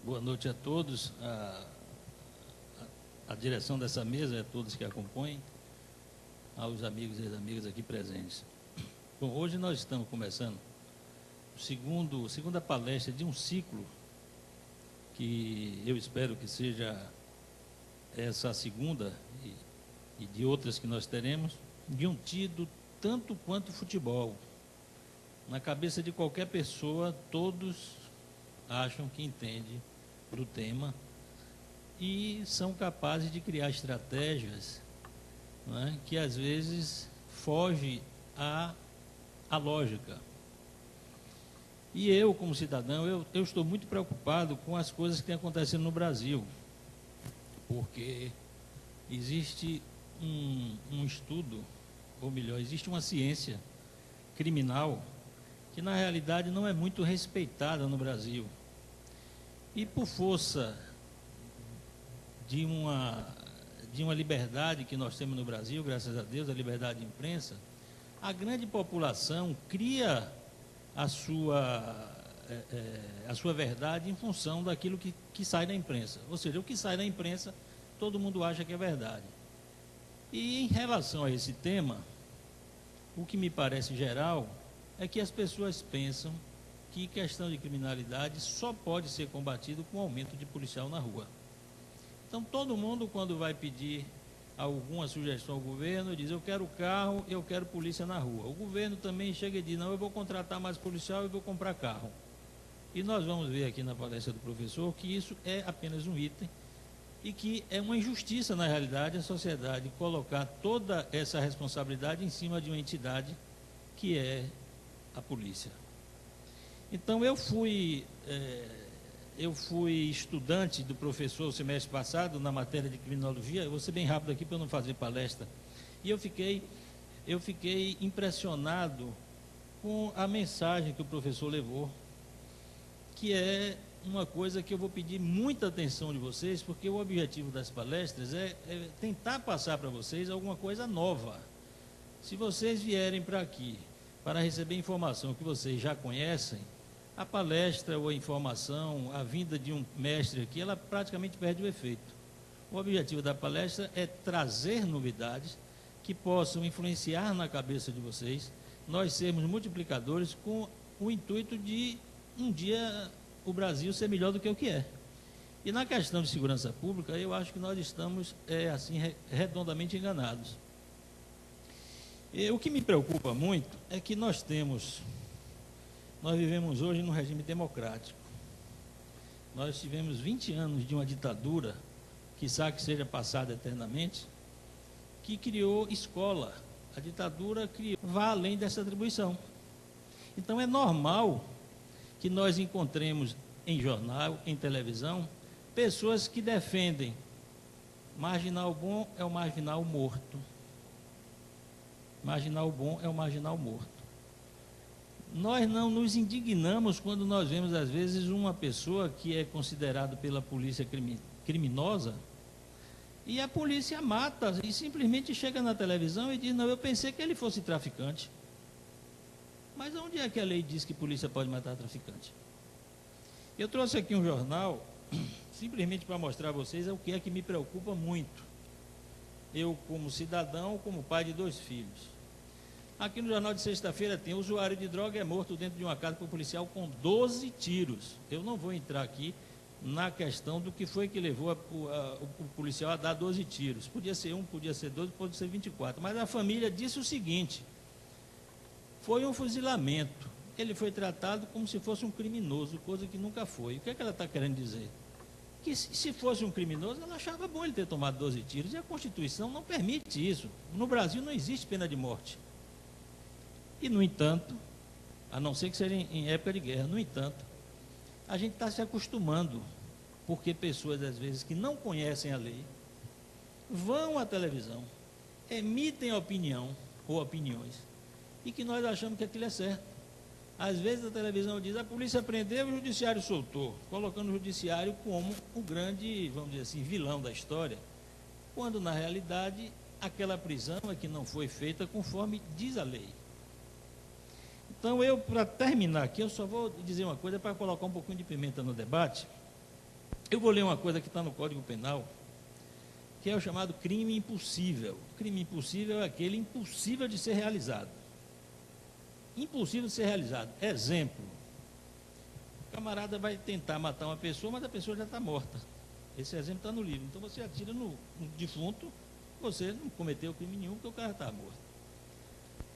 Boa noite a todos, a direção dessa mesa, a todos que acompanham, aos amigos e às amigas aqui presentes. Bom, hoje nós estamos começando segunda palestra de um ciclo, que eu espero que seja essa segunda e de outras que nós teremos, de um tido tanto quanto futebol. Na cabeça de qualquer pessoa, todos acham que entende do tema e são capazes de criar estratégias, não é, que às vezes foge à lógica. E eu, como cidadão, eu estou muito preocupado com as coisas que têm acontecido no Brasil, porque existe um estudo, ou melhor, existe uma ciência criminal que na realidade não é muito respeitada no Brasil. E por força de uma liberdade que nós temos no Brasil, graças a Deus, a liberdade de imprensa, a grande população cria a sua verdade em função daquilo que sai da imprensa. Ou seja, o que sai da imprensa, todo mundo acha que é verdade. E em relação a esse tema, o que me parece geral é que as pessoas pensam que questão de criminalidade só pode ser combatido com aumento de policial na rua. Então, todo mundo, quando vai pedir alguma sugestão ao governo, diz: eu quero carro, eu quero polícia na rua. O governo também chega e diz: não, eu vou contratar mais policial e vou comprar carro. E nós vamos ver aqui na palestra do professor que isso é apenas um item e que é uma injustiça, na realidade, a sociedade colocar toda essa responsabilidade em cima de uma entidade que é a polícia. Então, eu fui estudante do professor o semestre passado na matéria de criminologia. Eu vou ser bem rápido aqui para eu não fazer palestra. E eu fiquei impressionado com a mensagem que o professor levou, que é uma coisa que eu vou pedir muita atenção de vocês, porque o objetivo das palestras é tentar passar para vocês alguma coisa nova. Se vocês vierem para aqui para receber informação que vocês já conhecem, a palestra ou a informação, a vinda de um mestre aqui, ela praticamente perde o efeito. O objetivo da palestra é trazer novidades que possam influenciar na cabeça de vocês, nós sermos multiplicadores com o intuito de um dia o Brasil ser melhor do que o que é. E na questão de segurança pública, eu acho que nós estamos redondamente enganados. E o que me preocupa muito é que nós vivemos hoje num regime democrático. Nós tivemos 20 anos de uma ditadura, quiçá que seja passada eternamente, que criou escola. A ditadura vá além dessa atribuição. Então, é normal que nós encontremos em jornal, em televisão, pessoas que defendem marginal bom é o marginal morto. Marginal bom é o marginal morto. Nós não nos indignamos quando nós vemos, às vezes, uma pessoa que é considerada pela polícia criminosa e a polícia mata e simplesmente chega na televisão e diz: não, eu pensei que ele fosse traficante. Mas onde é que a lei diz que a polícia pode matar traficante? Eu trouxe aqui um jornal, simplesmente para mostrar a vocês o que é que me preocupa muito. Eu, como cidadão, como pai de 2 filhos. Aqui no jornal de sexta-feira tem: usuário de droga é morto dentro de uma casa por policial com 12 tiros. Eu não vou entrar aqui na questão do que foi que levou o policial a dar 12 tiros. Podia ser 1, podia ser 12, pode ser 24. Mas a família disse o seguinte: foi um fuzilamento. Ele foi tratado como se fosse um criminoso, coisa que nunca foi. O que é que ela está querendo dizer? Que se fosse um criminoso, ela achava bom ele ter tomado 12 tiros. E a Constituição não permite isso. No Brasil não existe pena de morte. E, no entanto, a não ser que seja em época de guerra, no entanto, a gente está se acostumando, porque pessoas, às vezes, que não conhecem a lei, vão à televisão, emitem opinião ou opiniões, e que nós achamos que aquilo é certo. Às vezes a televisão diz: a polícia prendeu e o judiciário soltou, colocando o judiciário como o grande, vamos dizer assim, vilão da história, quando, na realidade, aquela prisão é que não foi feita conforme diz a lei. Então, para terminar aqui, eu só vou dizer uma coisa para colocar um pouquinho de pimenta no debate. Eu vou ler uma coisa que está no Código Penal, que é o chamado crime impossível. Crime impossível é aquele impossível de ser realizado. Impossível de ser realizado. Exemplo: o camarada vai tentar matar uma pessoa, mas a pessoa já está morta. Esse exemplo está no livro. Então você atira no defunto, você não cometeu crime nenhum, porque o cara está morto.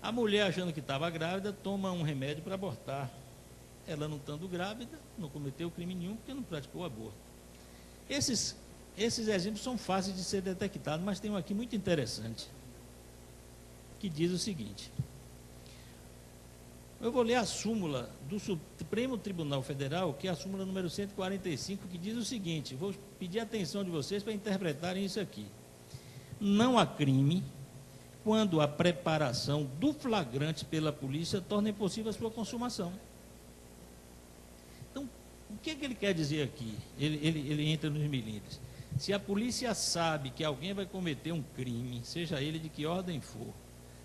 A mulher, achando que estava grávida, toma um remédio para abortar. Ela, não estando grávida, não cometeu crime nenhum, porque não praticou aborto. Esses exemplos são fáceis de ser detectados, mas tem um aqui muito interessante, que diz o seguinte. Eu vou ler a súmula do Supremo Tribunal Federal, que é a súmula número 145, que diz o seguinte, vou pedir a atenção de vocês para interpretarem isso aqui. Não há crime quando a preparação do flagrante pela polícia torna impossível a sua consumação. Então, o que é que ele quer dizer aqui? Ele entra nos milímetros. Se a polícia sabe que alguém vai cometer um crime, seja ele de que ordem for,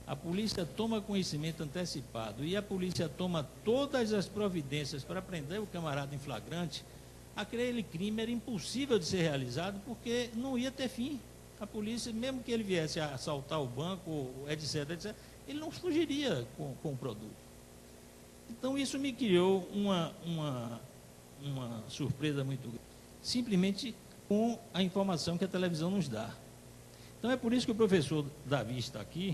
a polícia toma conhecimento antecipado e a polícia toma todas as providências para prender o camarada em flagrante, aquele crime era impossível de ser realizado porque não ia ter fim. A polícia, mesmo que ele viesse a assaltar o banco, etc., ele não fugiria com o produto. Então, isso me criou uma surpresa muito grande, simplesmente com a informação que a televisão nos dá. Então, é por isso que o professor Davi está aqui,